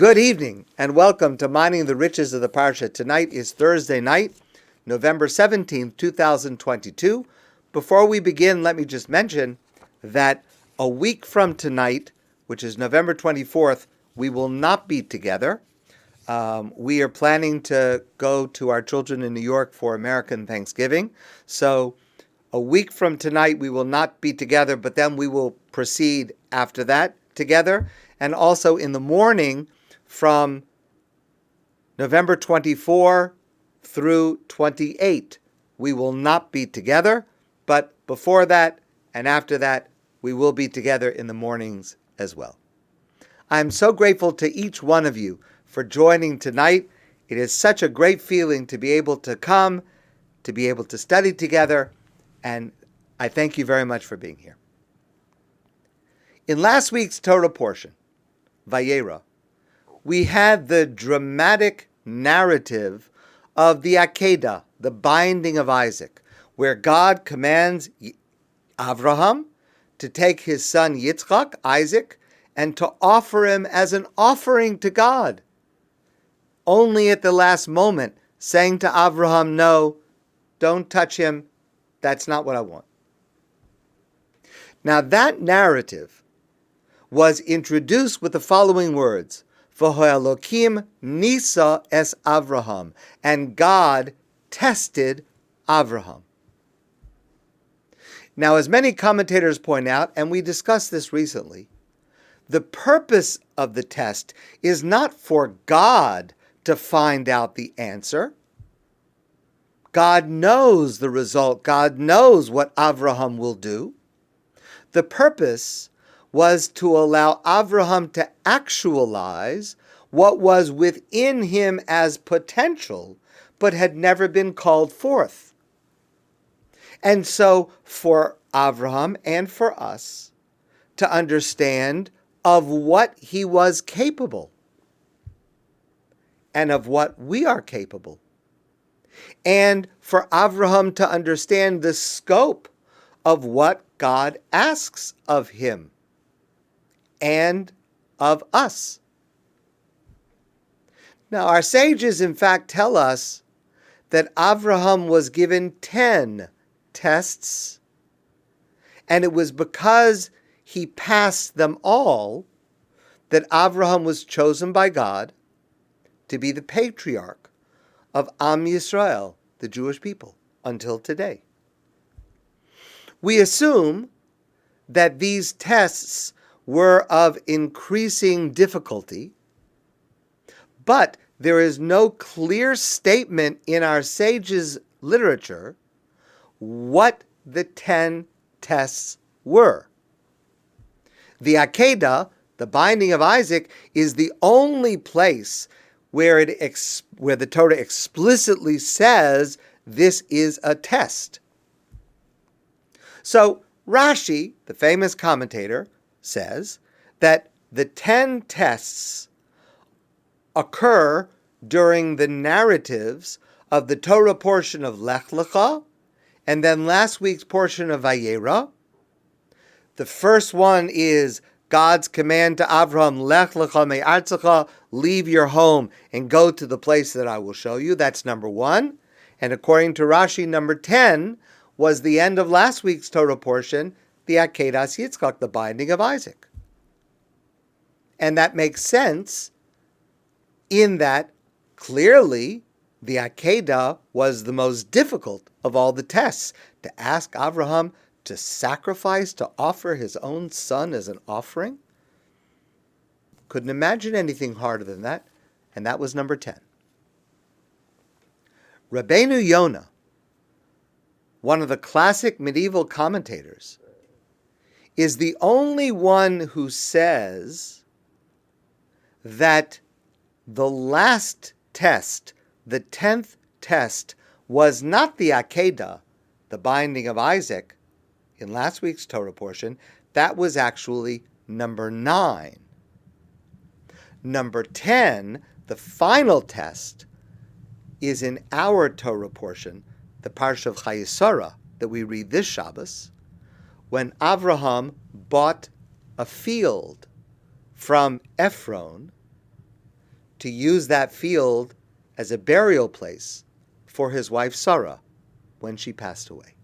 Good evening and welcome to Mining the Riches of the Parsha. Tonight is Thursday night, November 17th, 2022. Before we begin, let me just mention that a week from tonight, which is November 24th, we will not be together. We are planning to go to our children in New York for American Thanksgiving. So a week from tonight, we will not be together, but then we will proceed after that together. And also in the morning, from November 24 through 28, we will not be together, but before that and after that, we will be together in the mornings as well. I'm so grateful to each one of you for joining tonight. It is such a great feeling to be able to come, to be able to study together, and I thank you very much for being here. In last week's Torah portion, Vayera, we had the dramatic narrative of the Akedah, the binding of Isaac, where God commands Avraham to take his son Yitzchak, Isaac, and to offer him as an offering to God. Only at the last moment, saying to Avraham, no, don't touch him, that's not what I want. Now that narrative was introduced with the following words, V'ho'elokim nisa es Avraham, and God tested Avraham. Now, as many commentators point out, and we discussed this recently, the purpose of the test is not for God to find out the answer. God knows the result. God knows what Avraham will do. The purpose was to allow Avraham to actualize what was within him as potential, but had never been called forth. And so for Avraham and for us to understand of what he was capable and of what we are capable. And for Avraham to understand the scope of what God asks of him and of us. Now, our sages, in fact, tell us that Avraham was given 10 tests, and it was because he passed them all that Avraham was chosen by God to be the patriarch of Am Yisrael, the Jewish people, until today. We assume that these tests were of increasing difficulty, but there is no clear statement in our sages' literature what the 10 tests were. The Akedah, the binding of Isaac, is the only place where the Torah explicitly says this is a test. So Rashi, the famous commentator, says that the 10 tests occur during the narratives of the Torah portion of Lech Lecha and then last week's portion of Vayera. The first one is God's command to Avraham, Lech Lecha me'artzecha, leave your home and go to the place that I will show you. That's number 1. And according to Rashi, number 10 was the end of last week's Torah portion, the Akedas Yitzchak, the binding of Isaac. And that makes sense in that clearly the Akedah was the most difficult of all the tests. To ask Avraham to sacrifice, to offer his own son as an offering. Couldn't imagine anything harder than that. And that was number 10. Rabbeinu Yonah, one of the classic medieval commentators, is the only one who says that the last test, the 10th test, was not the Akedah, the binding of Isaac, in last week's Torah portion. That was actually number 9. Number 10, the final test, is in our Torah portion, the Parsha of Chayei that we read this Shabbos, when Avraham bought a field from Ephron to use that field as a burial place for his wife Sarah when she passed away.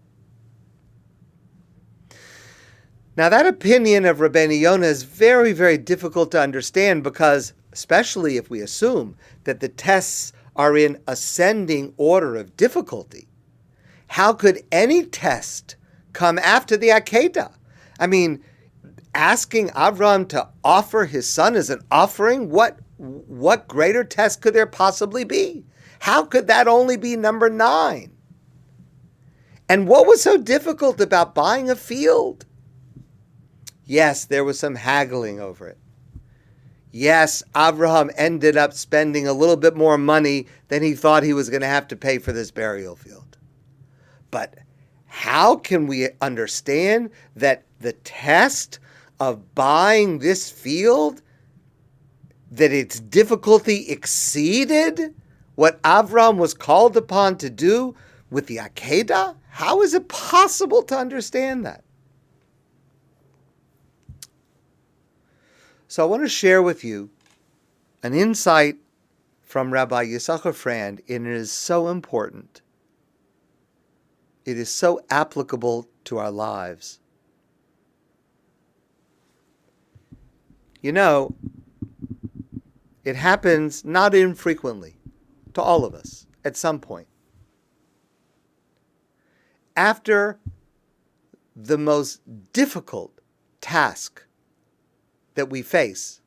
Now that opinion of Rabbeinu Yonah is very, very difficult to understand because, especially if we assume that the tests are in ascending order of difficulty, how could any test come after the Akedah? I mean, asking Avraham to offer his son as an offering, what greater test could there possibly be? How could that only be number 9? And what was so difficult about buying a field? Yes, there was some haggling over it. Yes, Avraham ended up spending a little bit more money than he thought he was going to have to pay for this burial field. But how can we understand that the test of buying this field, that its difficulty exceeded what Avraham was called upon to do with the Akedah? How is it possible to understand that? So I want to share with you an insight from Rabbi Yisachar Frand, and it is so important. It is so applicable to our lives. You know, it happens not infrequently to all of us at some point. After the most difficult task that we face,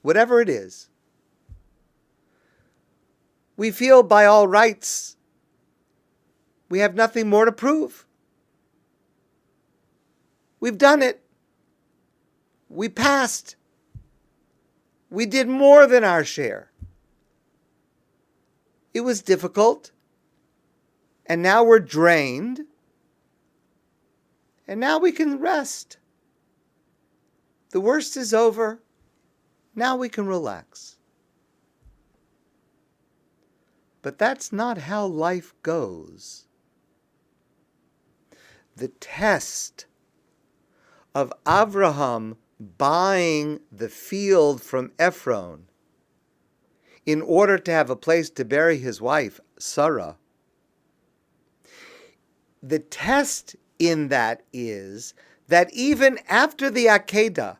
whatever it is, we feel by all rights we have nothing more to prove. We've done it. We passed. We did more than our share. It was difficult, and now we're drained, and now we can rest. The worst is over. Now we can relax. But that's not how life goes. The test of Avraham buying the field from Ephron in order to have a place to bury his wife, Sarah, the test in that is that even after the Akedah,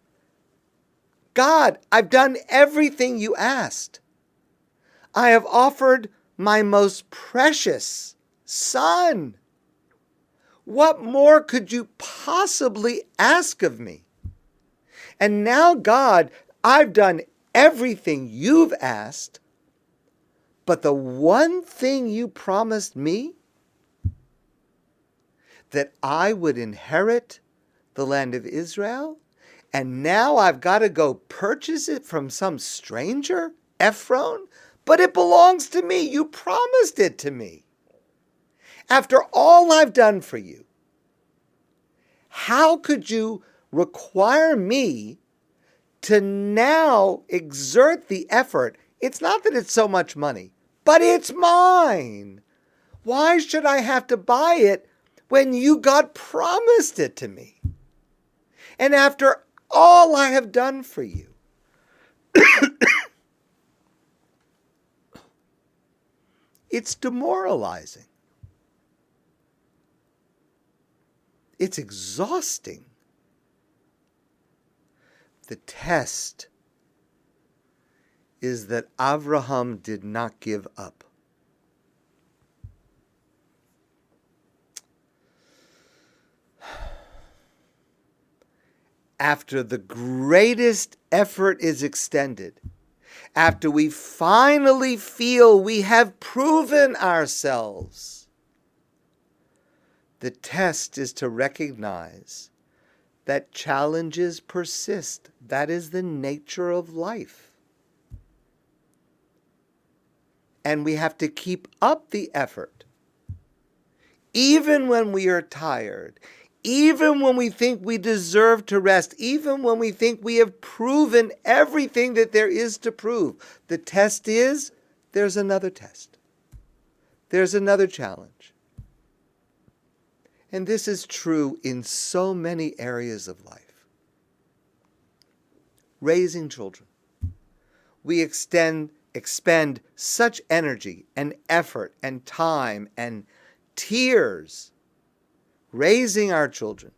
God, I've done everything you asked. I have offered my most precious son. What more could you possibly ask of me? And now, God, I've done everything you've asked, but the one thing you promised me, that I would inherit the land of Israel, and now I've got to go purchase it from some stranger, Ephron? But it belongs to me. You promised it to me. After all I've done for you, how could you require me to now exert the effort? It's not that it's so much money, but it's mine. Why should I have to buy it when you, God, promised it to me? And after all I have done for you. It's demoralizing. It's exhausting. The test is that Avraham did not give up. After the greatest effort is extended, after we finally feel we have proven ourselves, the test is to recognize that challenges persist. That is the nature of life. And we have to keep up the effort, even when we are tired, even when we think we deserve to rest, even when we think we have proven everything that there is to prove. The test is, there's another test. There's another challenge. And this is true in so many areas of life. Raising children, we expend such energy and effort and time and tears raising our children.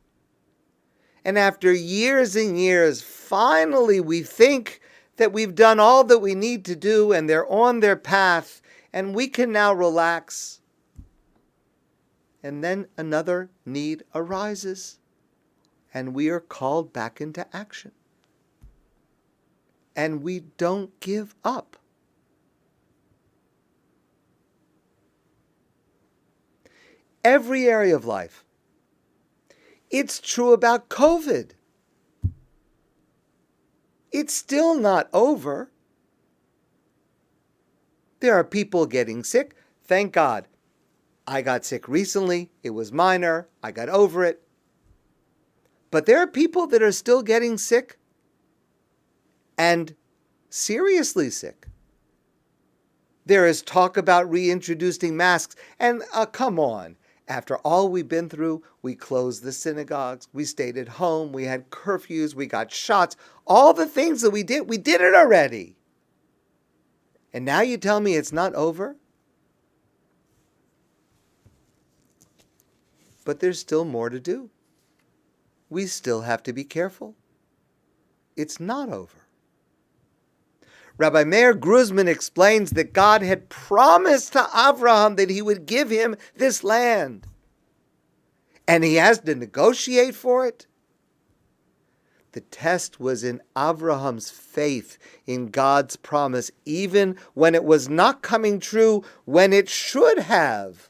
And after years and years, finally we think that we've done all that we need to do and they're on their path and we can now relax. And then another need arises and we are called back into action. And we don't give up. Every area of life. It's true about COVID. It's still not over. There are people getting sick. Thank God. I got sick recently. It was minor. I got over it. But there are people that are still getting sick and seriously sick. There is talk about reintroducing masks. And come on. After all we've been through, we closed the synagogues, we stayed at home, we had curfews, we got shots. All the things that we did it already. And now you tell me it's not over? But there's still more to do. We still have to be careful. It's not over. Rabbi Meir Gruzman explains that God had promised to Avraham that he would give him this land. And he has to negotiate for it. The test was in Avraham's faith in God's promise, even when it was not coming true when it should have.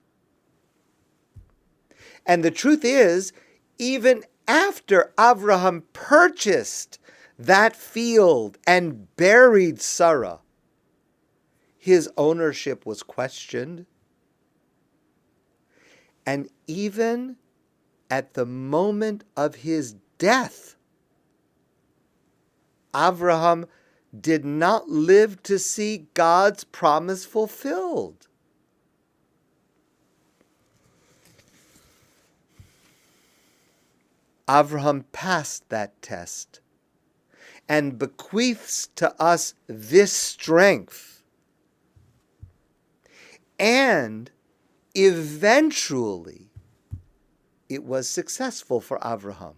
And the truth is, even after Avraham purchased that field and buried Sarah, his ownership was questioned. And even at the moment of his death, Avraham did not live to see God's promise fulfilled. Avraham passed that test and bequeaths to us this strength. And eventually, it was successful for Avraham.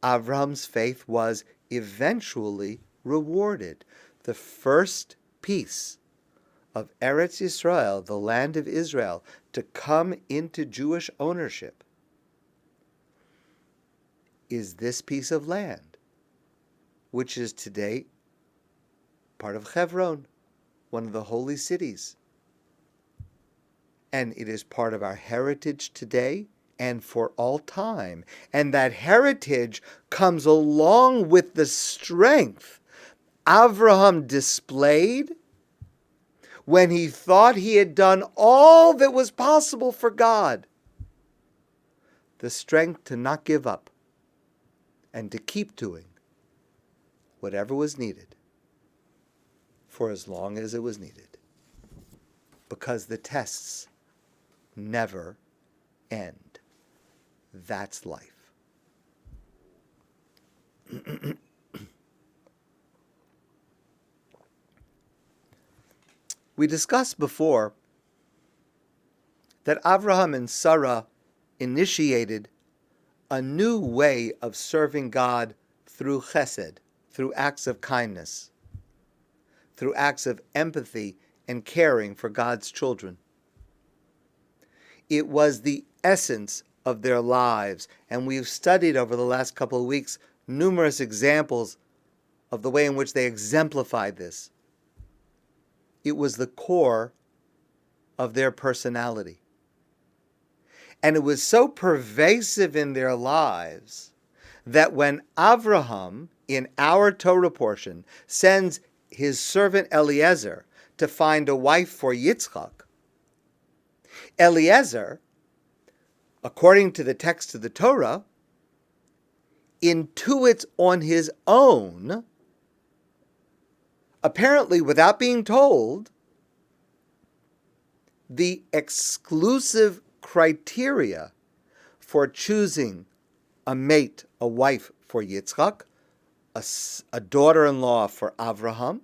Avraham's faith was eventually rewarded. The first piece of Eretz Yisrael, the land of Israel, to come into Jewish ownership is this piece of land, which is today part of Hebron, one of the holy cities. And it is part of our heritage today and for all time. And that heritage comes along with the strength Avraham displayed when he thought he had done all that was possible for God. The strength to not give up and to keep doing whatever was needed for as long as it was needed. Because the tests never end. That's life. We discussed before that Avraham and Sarah initiated a new way of serving God through chesed, through acts of kindness, through acts of empathy and caring for God's children. It was the essence of their lives, and we've studied over the last couple of weeks numerous examples of the way in which they exemplified this. It was the core of their personality. And it was so pervasive in their lives that when Avraham, in our Torah portion, sends his servant Eliezer to find a wife for Yitzchak, Eliezer, according to the text of the Torah, intuits on his own, apparently without being told, the exclusive criteria for choosing a mate, a wife for Yitzchak, a daughter-in-law for Avraham,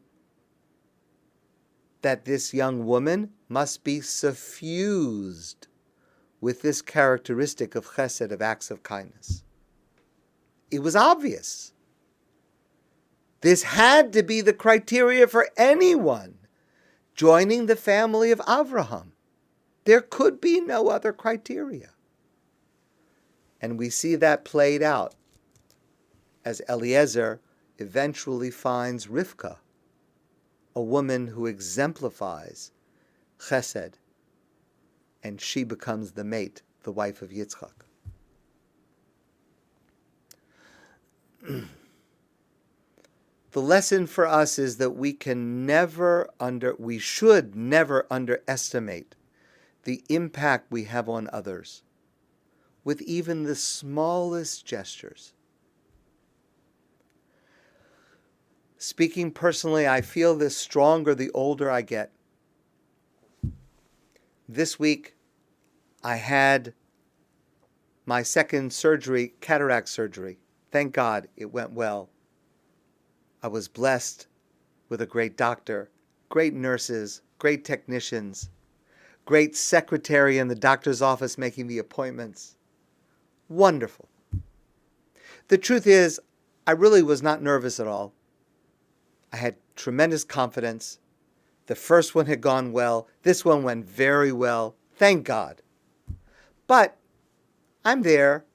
that this young woman must be suffused with this characteristic of chesed, of acts of kindness. It was obvious. This had to be the criteria for anyone joining the family of Avraham. There could be no other criteria. And we see that played out as Eliezer eventually finds Rivka, a woman who exemplifies chesed, and she becomes the mate, the wife of Yitzchak. The lesson for us is that we should never underestimate the impact we have on others with even the smallest gestures. Speaking personally, I feel this stronger the older I get. This week, I had my second surgery, cataract surgery. Thank God it went well. I was blessed with a great doctor, great nurses, great technicians, great secretary in the doctor's office making the appointments. Wonderful. The truth is, I really was not nervous at all. I had tremendous confidence. The first one had gone well. This one went very well. Thank God. But I'm there.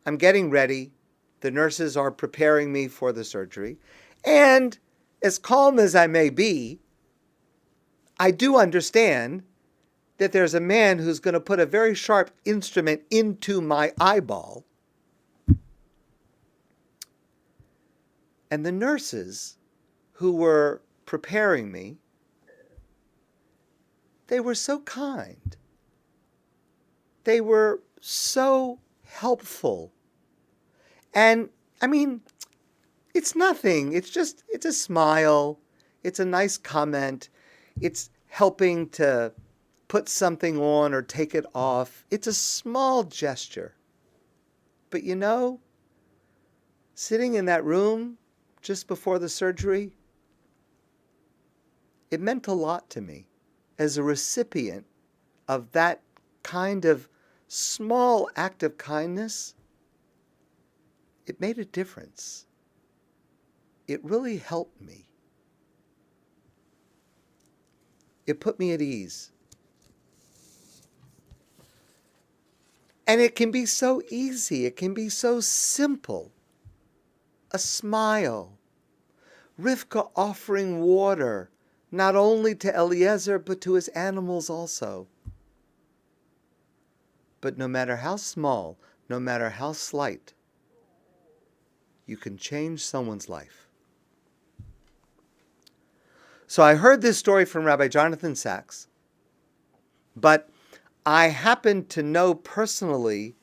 I'm getting ready. The nurses are preparing me for the surgery. And as calm as I may be, I do understand that there's a man who's going to put a very sharp instrument into my eyeball. And the nurses who were preparing me, they were so kind. They were so helpful. And, I mean, it's nothing. It's a smile. It's a nice comment. It's helping to put something on or take it off. It's a small gesture. But you know, sitting in that room just before the surgery, it meant a lot to me as a recipient of that kind of small act of kindness. It made a difference. It really helped me. It put me at ease. And it can be so easy. It can be so simple. A smile. Rivka offering water, not only to Eliezer, but to his animals also. But no matter how small, no matter how slight, you can change someone's life. So I heard this story from Rabbi Jonathan Sachs, but I happen to know personally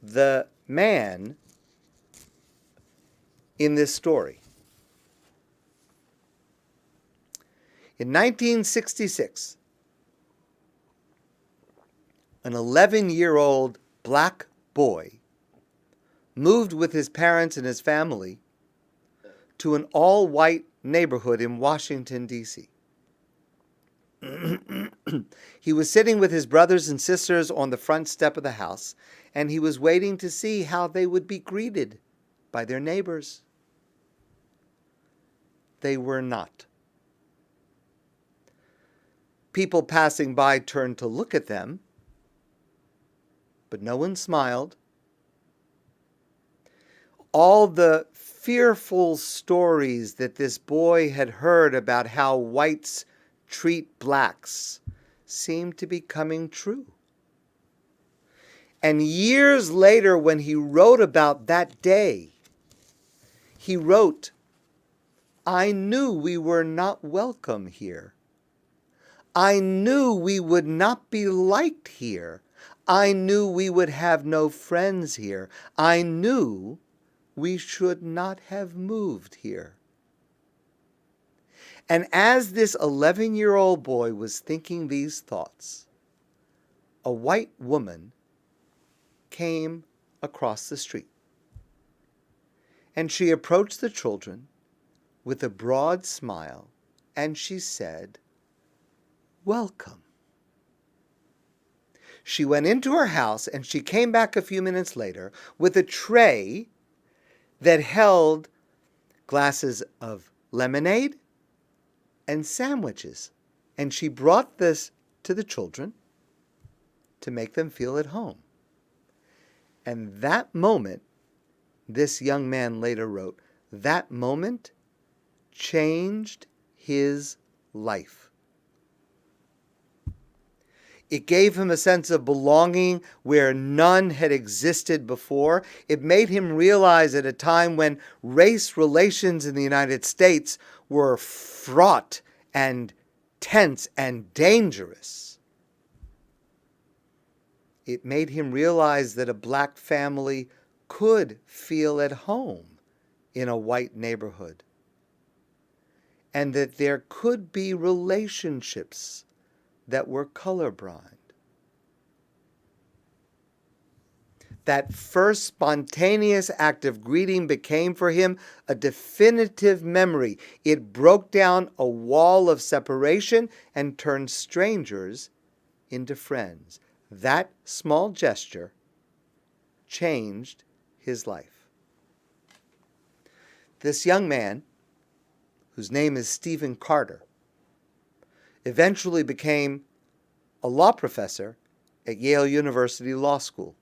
the man in this story. In 1966, an 11-year-old black boy moved with his parents and his family to an all-white neighborhood in Washington, D.C. He was sitting with his brothers and sisters on the front step of the house, and he was waiting to see how they would be greeted by their neighbors. They were not. People passing by turned to look at them, but no one smiled. All the fearful stories that this boy had heard about how whites treat blacks seemed to be coming true. And years later, when he wrote about that day, he wrote, "I knew we were not welcome here. I knew we would not be liked here. I knew we would have no friends here. I knew we should not have moved here." And as this 11-year-old boy was thinking these thoughts, a white woman came across the street. And she approached the children with a broad smile and she said, "Welcome." She went into her house and she came back a few minutes later with a tray that held glasses of lemonade and sandwiches. And she brought this to the children to make them feel at home. And that moment, this young man later wrote, that moment changed his life. It gave him a sense of belonging where none had existed before. It made him realize at a time when race relations in the United States were fraught and tense and dangerous. It made him realize that a black family could feel at home in a white neighborhood, and that there could be relationships that were colorblind. That first spontaneous act of greeting became for him a definitive memory. It broke down a wall of separation and turned strangers into friends. That small gesture changed his life. This young man, whose name is Stephen Carter, eventually became a law professor at Yale University Law School.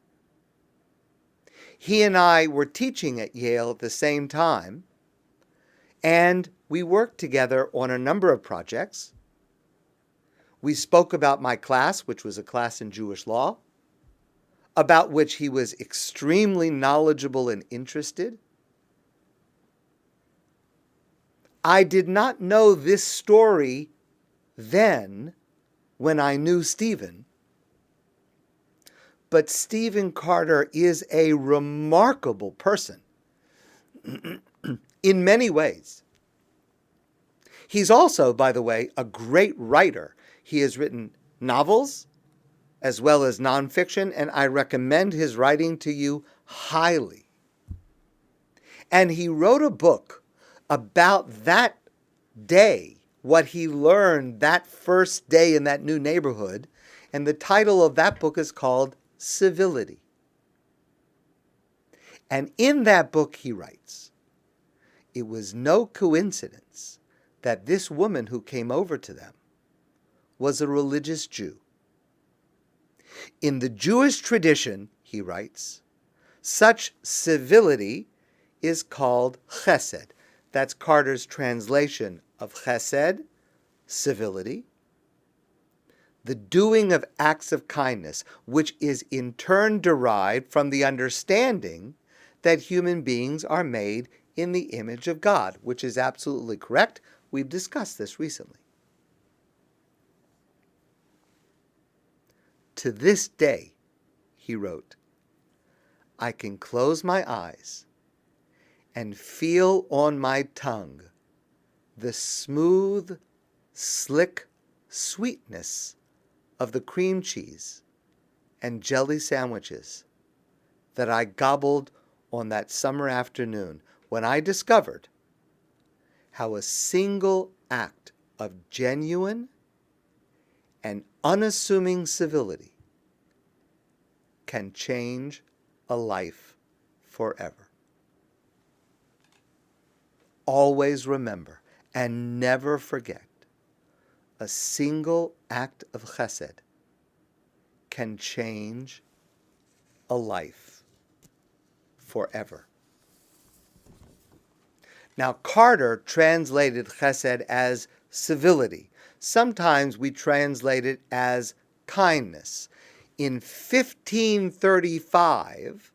He and I were teaching at Yale at the same time, and we worked together on a number of projects. We spoke about my class, which was a class in Jewish law, about which he was extremely knowledgeable and interested. I did not know this story then when I knew Stephen, but Stephen Carter is a remarkable person in many ways. He's also, by the way, a great writer. He has written novels as well as nonfiction, and I recommend his writing to you highly. And he wrote a book about that day, what he learned that first day in that new neighborhood, and the title of that book is called Civility. And in that book he writes, it was no coincidence that this woman who came over to them was a religious Jew. In the Jewish tradition, he writes, such civility is called chesed. That's Carter's translation of chesed, civility. The doing of acts of kindness, which is in turn derived from the understanding that human beings are made in the image of God, which is absolutely correct. We've discussed this recently. To this day, he wrote, I can close my eyes and feel on my tongue the smooth, slick sweetness of the cream cheese and jelly sandwiches that I gobbled on that summer afternoon when I discovered how a single act of genuine and unassuming civility can change a life forever. Always remember and never forget, a single act of chesed can change a life forever. Now, Carter translated chesed as civility. Sometimes we translate it as kindness. In 1535,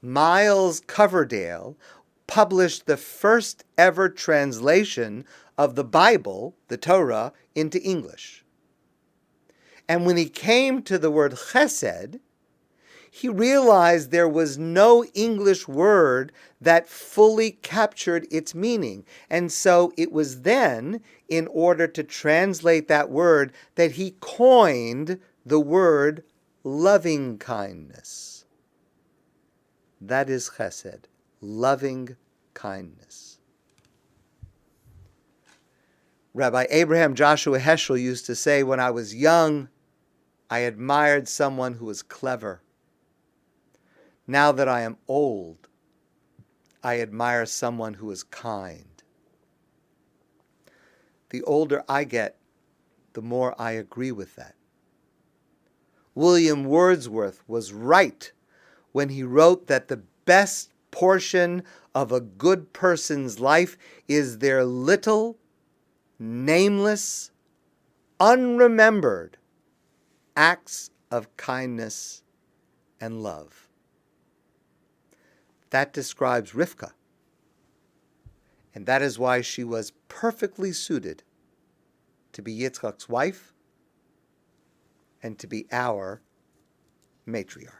Miles Coverdale published the first ever translation of the Bible, the Torah, into English. And when he came to the word chesed, he realized there was no English word that fully captured its meaning. And so it was then, in order to translate that word, that he coined the word loving kindness. That is chesed, loving kindness. Rabbi Abraham Joshua Heschel used to say, when I was young, I admired someone who was clever. Now that I am old, I admire someone who is kind. The older I get, the more I agree with that. William Wordsworth was right when he wrote that the best portion of a good person's life is their little, nameless, unremembered acts of kindness and love. That describes Rivka, and that is why she was perfectly suited to be Yitzchak's wife and to be our matriarch.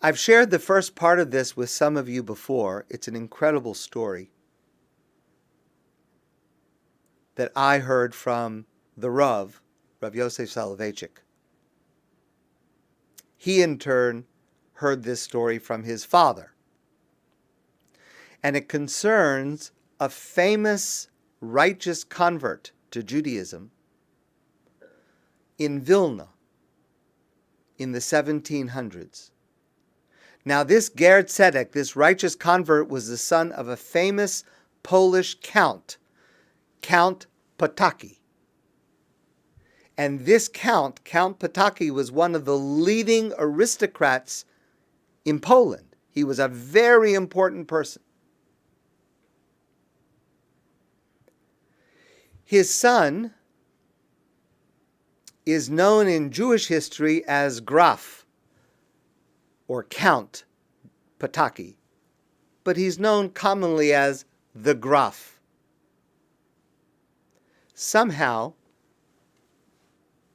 I've shared the first part of this with some of you before. It's an incredible story that I heard from the Rav Yosef Soloveitchik. He in turn heard this story from his father. And it concerns a famous righteous convert to Judaism in Vilna in the 1700s. Now this Ger Tzedek, this righteous convert, was the son of a famous Polish count, Count Potocki. And this Count Potocki, was one of the leading aristocrats in Poland. He was a very important person. His son is known in Jewish history as Graf, or Count Potocki, but he's known commonly as the Graf. Somehow,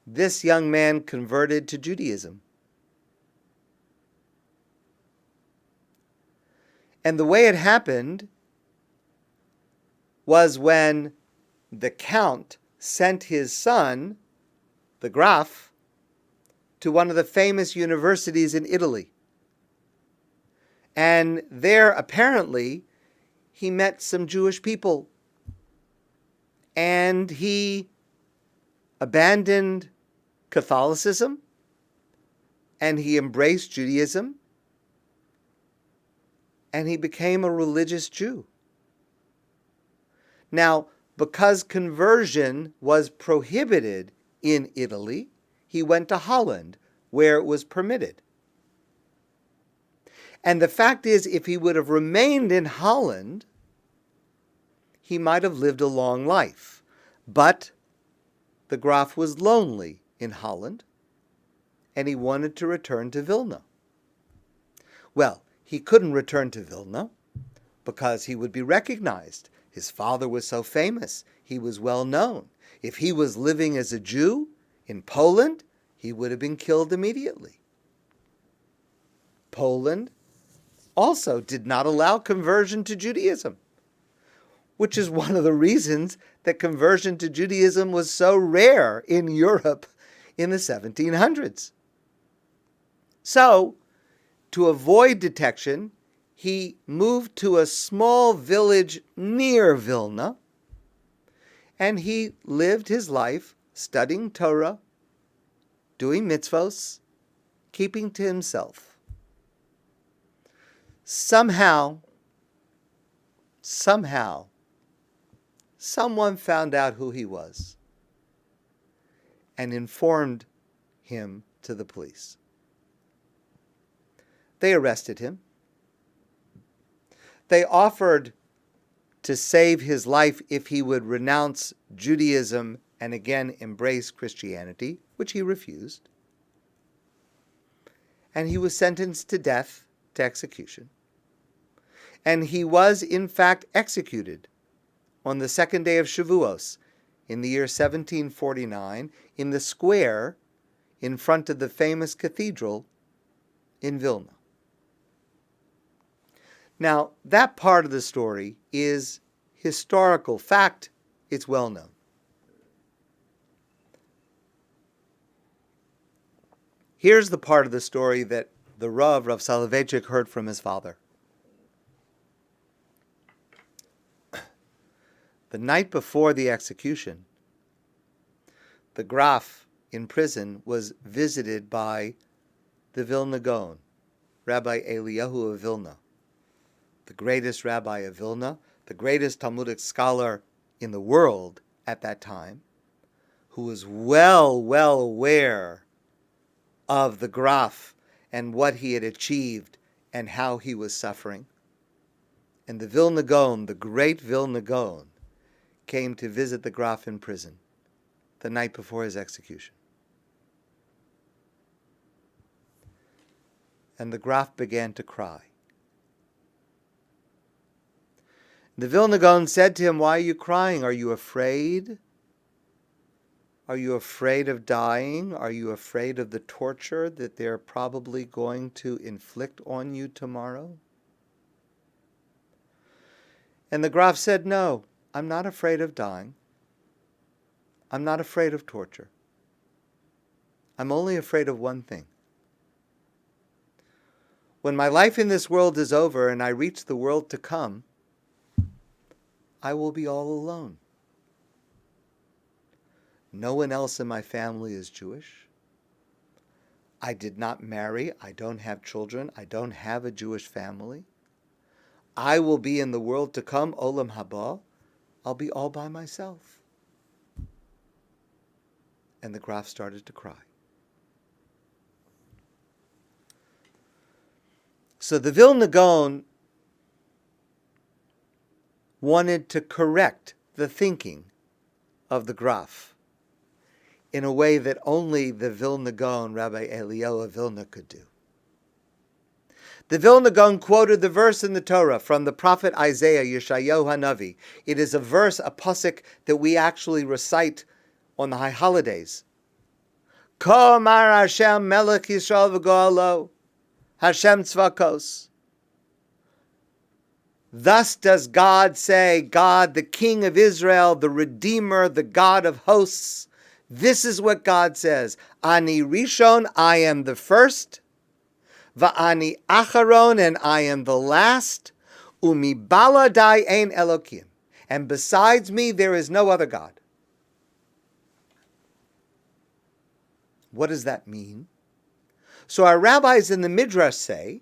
this young man converted to Judaism. And the way it happened was when the Count sent his son, the Graf, to one of the famous universities in Italy. And there, apparently, he met some Jewish people. And he abandoned Catholicism, and he embraced Judaism, and he became a religious Jew. Now, because conversion was prohibited in Italy, he went to Holland, where it was permitted. And the fact is, if he would have remained in Holland, he might have lived a long life. But the Graf was lonely in Holland, and he wanted to return to Vilna. Well, he couldn't return to Vilna because he would be recognized. His father was so famous. He was well known. If he was living as a Jew in Poland, he would have been killed immediately. Poland also did not allow conversion to Judaism, which is one of the reasons that conversion to Judaism was so rare in Europe in the 1700s. So, to avoid detection, he moved to a small village near Vilna, and he lived his life studying Torah, doing mitzvos, keeping to himself. Somehow, someone found out who he was and informed him to the police. They arrested him. They offered to save his life if he would renounce Judaism and again embrace Christianity, which he refused. And he was sentenced to death, to execution. And he was, in fact, executed on the second day of Shavuos in the year 1749 in the square in front of the famous cathedral in Vilna. Now, that part of the story is historical fact. It's well known. Here's the part of the story that the Rav Soloveitchik, heard from his father. The night before the execution, the Graf in prison was visited by the Vilna Gaon, Rabbi Eliyahu of Vilna, the greatest rabbi of Vilna, the greatest Talmudic scholar in the world at that time, who was well aware of the Graf and what he had achieved and how he was suffering. And the Vilna Gaon, the great Vilna Gaon, came to visit the Graf in prison the night before his execution. And the Graf began to cry. The Vilna Gaon said to him, "Why are you crying? Are you afraid? Are you afraid of dying? Are you afraid of the torture that they're probably going to inflict on you tomorrow?" And the Graf said, "No, I'm not afraid of dying. I'm not afraid of torture. I'm only afraid of one thing. When my life in this world is over and I reach the world to come, I will be all alone. No one else in my family is Jewish. I did not marry. I don't have children. I don't have a Jewish family. I will be in the world to come, Olam Haba. I'll be all by myself." And the Graf started to cry. So the Vilna Gaon wanted to correct the thinking of the Graf in a way that only the Vilna Gaon, Rabbi Eliyahu of Vilna, could do. The Vilna Gaon quoted the verse in the Torah from the prophet Isaiah, Yeshayahu Hanavi. It is a verse, a pasuk, that we actually recite on the high holidays. Ko amar Hashem melech Yisrael v'go'alo, Hashem tzvakos. Thus does God say, God, the King of Israel, the Redeemer, the God of hosts. This is what God says. Ani Rishon, I am the first. Va'ani Acharon, and I am the last. Umi baladai ein Elokim, and besides me there is no other God. What does that mean? So our rabbis in the Midrash say,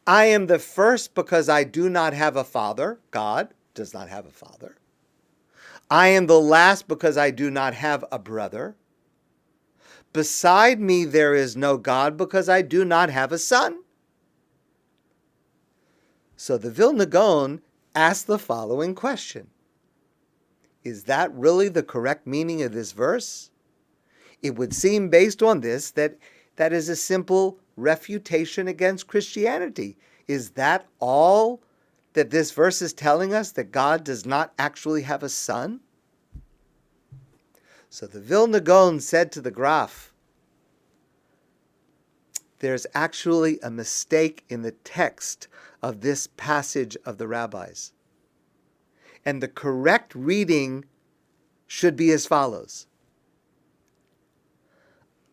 I am the first because I do not have a father. God does not have a father. I am the last because I do not have a brother. Beside me there is no God because I do not have a son. So the Vilna Gaon asked the following question. Is that really the correct meaning of this verse? It would seem based on this that is a simple refutation against Christianity. Is that all that this verse is telling us, that God does not actually have a son? So the Vilna Gaon said to the Graf, there's actually a mistake in the text of this passage of the rabbis. And the correct reading should be as follows.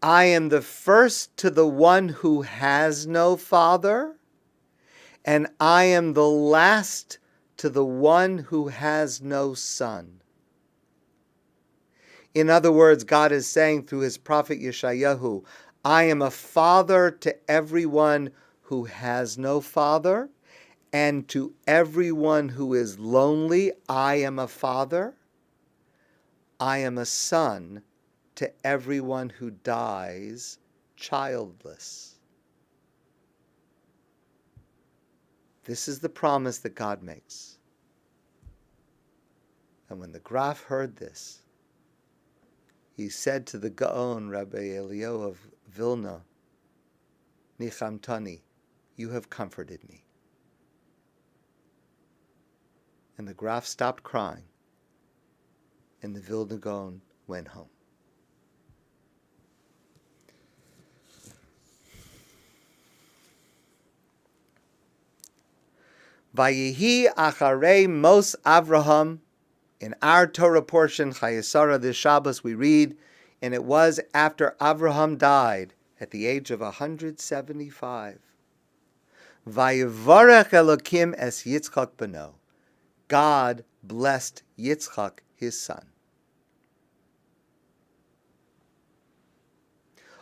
I am the first to the one who has no father, and I am the last to the one who has no son. In other words, God is saying through his prophet Yeshayahu, I am a father to everyone who has no father, and to everyone who is lonely, I am a father. I am a son to everyone who dies childless. This is the promise that God makes. And when the Graf heard this, he said to the Gaon, Rabbi Eliyahu of Vilna, Nichamtani, you have comforted me. And the Graf stopped crying, and the Vilna Gaon went home. Vayihi acharei mos Avraham. In our Torah portion, Chayei this Shabbos, we read, and it was after Avraham died, at the age of 175. Vayivarech Elokim es Yitzchak beno. God blessed Yitzchak, his son.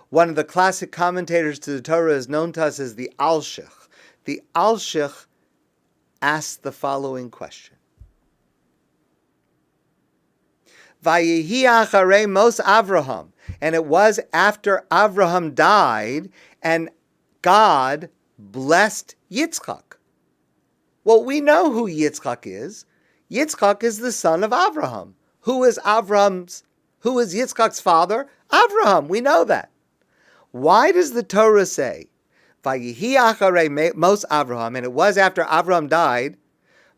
One of the classic commentators to the Torah is known to us as the Alshich. The Alshich asked the following question. Vayihi acharei mos Avraham. And it was after Avraham died, and God blessed Yitzchak. Well, we know who Yitzchak is. Yitzchak is the son of Avraham. Who is Yitzchak's father? Avraham. We know that. Why does the Torah say, Vayihi acharei mos Avraham, and it was after Avraham died,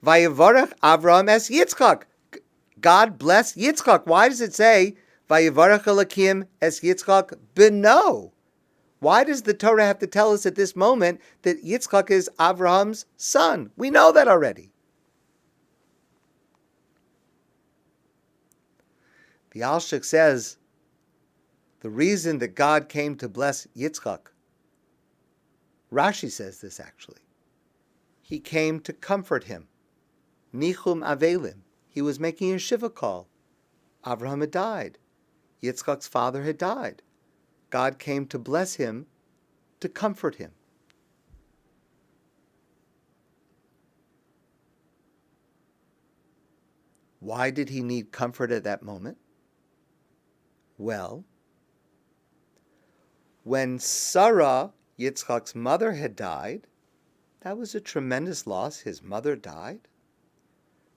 Vayivarech Avraham es Yitzchak. God blessed Yitzchak. Why does it say, Vayivarech Elokim es Yitzchak beno? Why does the Torah have to tell us at this moment that Yitzchak is Avraham's son? We know that already. The Alshich says, the reason that God came to bless Yitzchak, Rashi says this actually, he came to comfort him. Nichum avelim. He was making a shiva call. Avraham had died. Yitzchak's father had died. God came to bless him, to comfort him. Why did he need comfort at that moment? Well, when Sarah, Yitzchak's mother, had died, that was a tremendous loss. His mother died.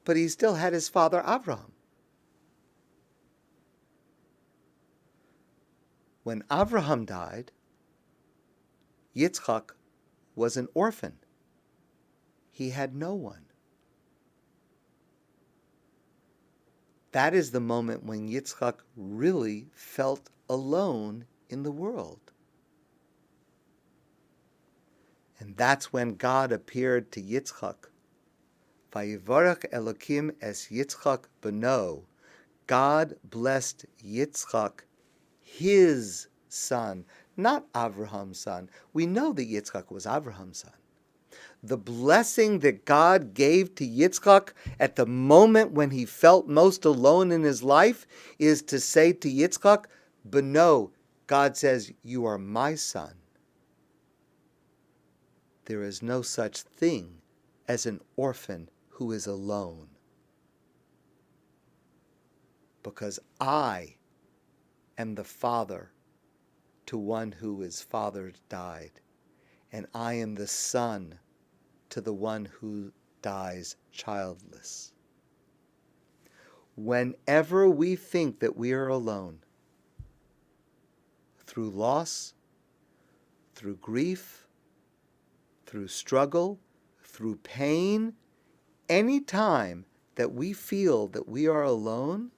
But he still had his father Avraham. When Avraham died, Yitzchak was an orphan. He had no one. That is the moment when Yitzchak really felt alone in the world. And that's when God appeared to Yitzchak. Vayivarech Elokim es Yitzchak beno. God blessed Yitzchak, his son, not Avraham's son. We know that Yitzchak was Avraham's son. The blessing that God gave to Yitzchak at the moment when he felt most alone in his life is to say to Yitzchak, beno, God says, you are my son. There is no such thing as an orphan who is alone, because I am the father to one who his father died, and I am the son to the one who dies childless. Whenever we think that we are alone, through loss, through grief, through struggle, through pain, any time that we feel that we are alone,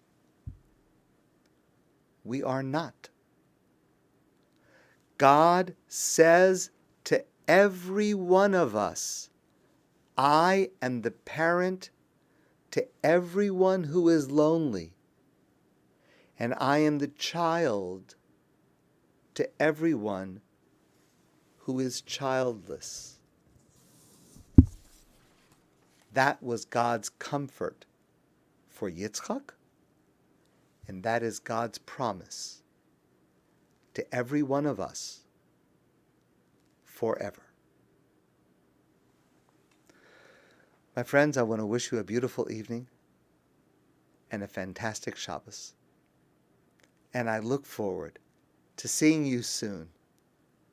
we are not. God says to every one of us, I am the parent to everyone who is lonely, and I am the child to everyone who is childless. That was God's comfort for Yitzchak, and that is God's promise to every one of us forever. My friends, I want to wish you a beautiful evening and a fantastic Shabbos. And I look forward to seeing you soon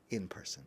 in person.